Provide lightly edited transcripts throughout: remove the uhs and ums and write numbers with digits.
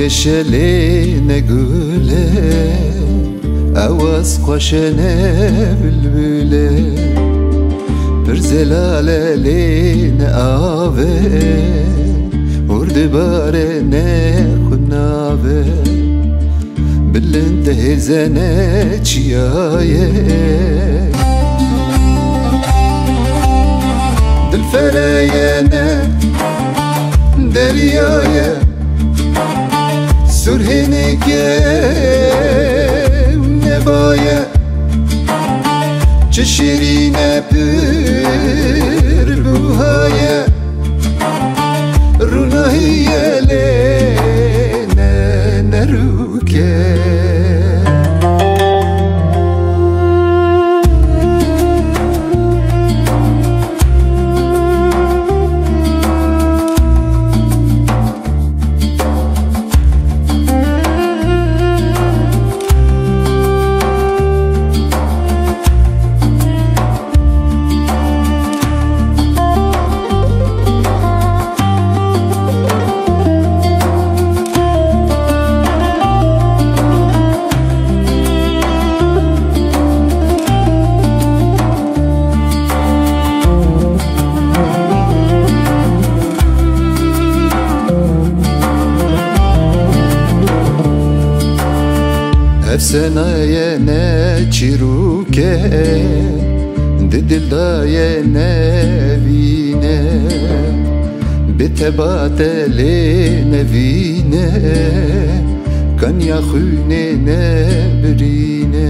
گشلی نگوله اواز خوشنه بلبله پر زلاله لین آوه ورد باره نه خناوه بلند هزنه چیایه دل فرایانه دریایه سرهنه که نبایه چه شیرینه پر بوهایه روناییه لینه نروکه Efsaneye ne çiruke Didildaya ne vine Bitebateli ne vine Kanya khune ne birine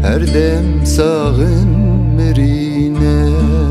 Her dem sağın merine